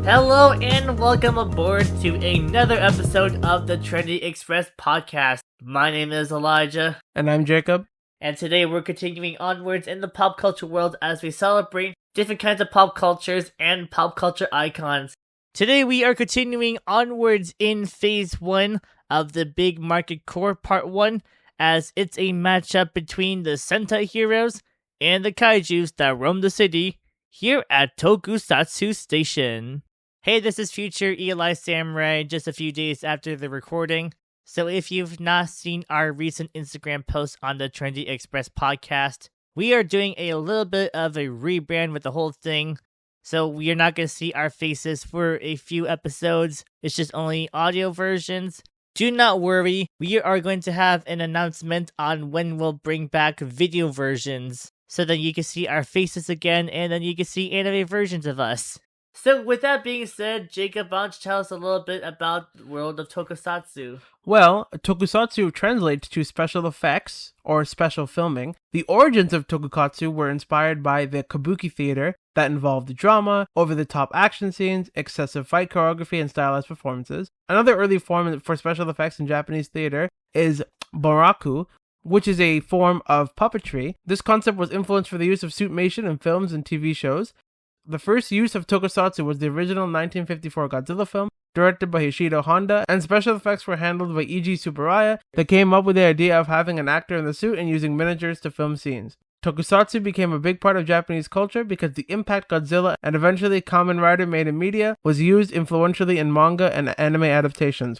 Hello and welcome aboard to another episode of the Trendy Express podcast. My name is Elijah. And I'm Jacob. And today we're continuing onwards in the pop culture world as we celebrate different kinds of pop cultures and pop culture icons. Today we are continuing onwards in Phase 1 of the Big Market Core Part 1, as it's a matchup between the Sentai heroes and the Kaijus that roam the city here at Tokusatsu Station. Hey, this is future Eli Samurai just a few days after the recording. So if you've not seen our recent Instagram post on the Trendy Express podcast, we are doing a little bit of a rebrand with the whole thing. So you're not going to see our faces for a few episodes. It's just only audio versions. Do not worry, we are going to have an announcement on when we'll bring back video versions, so that you can see our faces again, and then you can see anime versions of us. So with that being said, Jacob, why don't you tell us a little bit about the world of Tokusatsu? Well, Tokusatsu translates to special effects, or special filming. The origins of Tokusatsu were inspired by the kabuki theater that involved drama, over-the-top action scenes, excessive fight choreography, and stylized performances. Another early form for special effects in Japanese theater is boraku, which is a form of puppetry. This concept was influenced for the use of suitmation in films and TV shows. The first use of Tokusatsu was the original 1954 Godzilla film, directed by Hishido Honda, and special effects were handled by Eiji Tsuburaya, that came up with the idea of having an actor in the suit and using miniatures to film scenes. Tokusatsu became a big part of Japanese culture because the impact Godzilla and eventually Kamen Rider made in media was used influentially in manga and anime adaptations.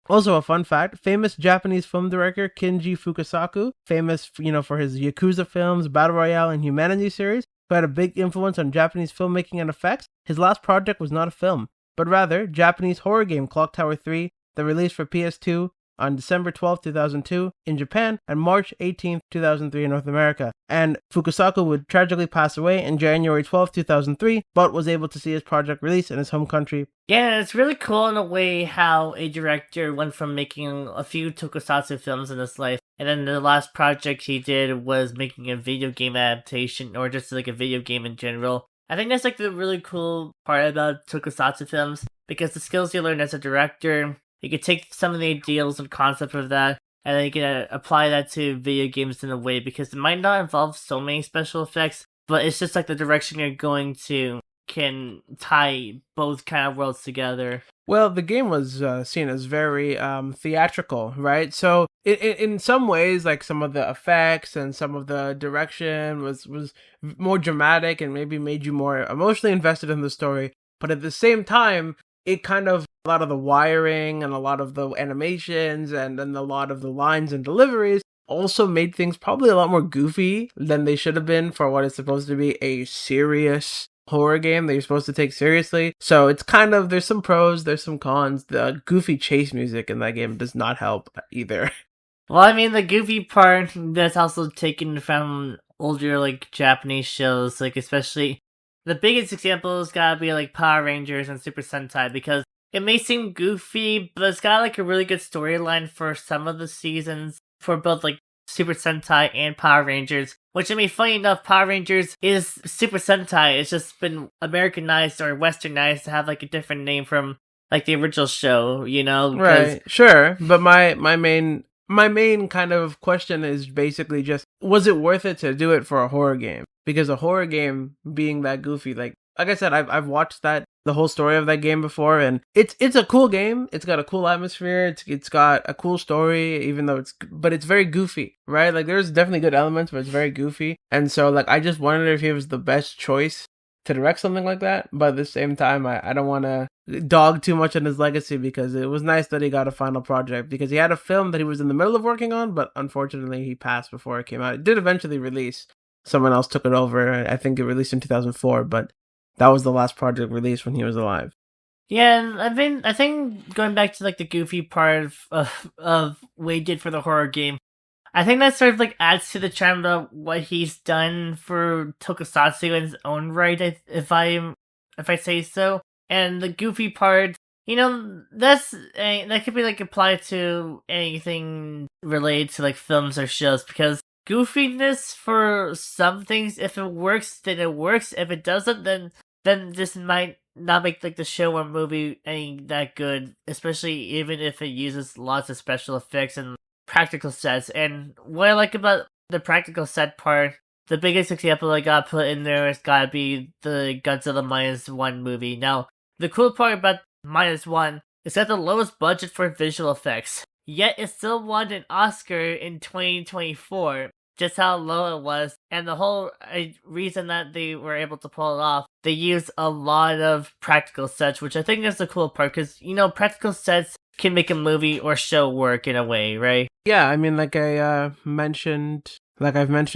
Also, a fun fact, famous Japanese film director Kinji Fukasaku, famous for his Yakuza films, Battle Royale, and Humanity series, who had a big influence on Japanese filmmaking and effects, his last project was not a film, but rather Japanese horror game Clock Tower 3 that released for PS2 on December 12, 2002 in Japan and March 18, 2003 in North America. And Fukasaku would tragically pass away in January 12, 2003, but was able to see his project released in his home country. Yeah, it's really cool in a way how a director went from making a few Tokusatsu films in his life, and then the last project he did was making a video game adaptation, or just like a video game in general. I think that's like the really cool part about Tokusatsu films, because the skills you learn as a director, you can take some of the ideals and concepts of that, and then you can apply that to video games in a way, because it might not involve so many special effects, but it's just like the direction you're going to can tie both kind of worlds together. Well, the game was seen as very theatrical, right? So in some ways, like some of the effects and some of the direction was more dramatic and maybe made you more emotionally invested in the story. But at the same time, it kind of, a lot of the wiring and a lot of the animations and then a lot of the lines and deliveries also made things probably a lot more goofy than they should have been for what is supposed to be a serious horror game that you're supposed to take seriously. So it's kind of, there's some pros, there's some cons. The goofy chase music in that game does not help either. Well, I mean, the goofy part, that's also taken from older, like, Japanese shows, like, especially, the biggest example has gotta be, like, Power Rangers and Super Sentai, because it may seem goofy, but it's got, like, a really good storyline for some of the seasons, for both, like, Super Sentai and Power Rangers. Which, I mean, funny enough, Power Rangers is Super Sentai. It's just been Americanized or Westernized to have, like, a different name from, like, the original show, you know? Right, sure. But my main kind of question is basically just, was it worth it to do it for a horror game? Because a horror game being that goofy, like I said, I've watched the whole story of that game before, and it's a cool game. It's got a cool atmosphere. It's got a cool story, even though but it's very goofy, right? Like, there's definitely good elements, but it's very goofy. And so, like, I just wondered if he was the best choice to direct something like that. But at the same time, I don't want to dog too much on his legacy, because it was nice that he got a final project, because he had a film that he was in the middle of working on, but unfortunately he passed before it came out. It did eventually release. Someone else took it over. I think it released in 2004, but that was the last project released when he was alive. Yeah, and I think going back to, like, the goofy part of what he did for the horror game, I think that sort of, like, adds to the charm of what he's done for Tokusatsu in his own right, if I say so. And the goofy part, you know, that could be, like, applied to anything related to, like, films or shows, because goofiness for some things, if it works, then it works. If it doesn't, then this might not make like the show or movie any that good, especially even if it uses lots of special effects and practical sets. And what I like about the practical set part, the biggest example I got put in there has gotta be the Godzilla -1 movie. Now, the cool part about -1 is that the lowest budget for visual effects, yet it still won an Oscar in 2024. Just how low it was, and the whole reason that they were able to pull it off, they used a lot of practical sets, which I think is the cool part, because, practical sets can make a movie or show work in a way, right? Yeah, I mean, like I've mentioned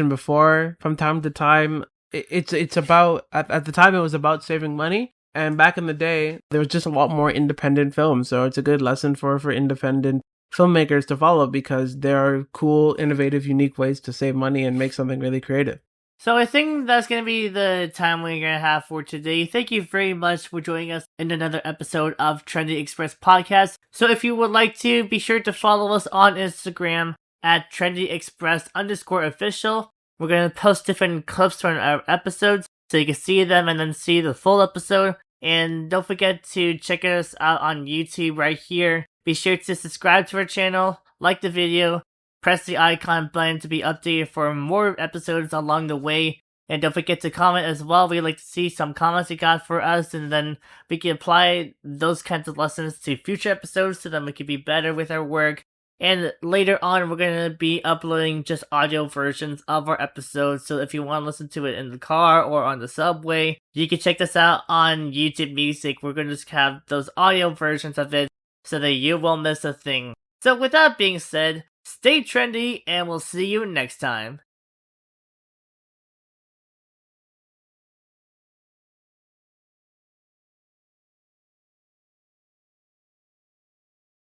before, from time to time, it's about, at the time it was about saving money, and back in the day, there was just a lot more independent films, so it's a good lesson for independent filmmakers to follow, because there are cool, innovative, unique ways to save money and make something really creative. So I think that's going to be the time we're going to have for today. Thank you very much for joining us in another episode of Trendy Express Podcast. So if you would like to, be sure to follow us on Instagram at trendyexpress_official. We're going to post different clips from our episodes so you can see them and then see the full episode. And don't forget to check us out on YouTube right here. Be sure to subscribe to our channel, like the video, press the icon button to be updated for more episodes along the way. And don't forget to comment as well. We'd like to see some comments you got for us, and then we can apply those kinds of lessons to future episodes so that we can be better with our work. And later on, we're going to be uploading just audio versions of our episodes. So if you want to listen to it in the car or on the subway, you can check this out on YouTube Music. We're going to just have those audio versions of it so that you won't miss a thing. So with that being said, stay trendy, and we'll see you next time.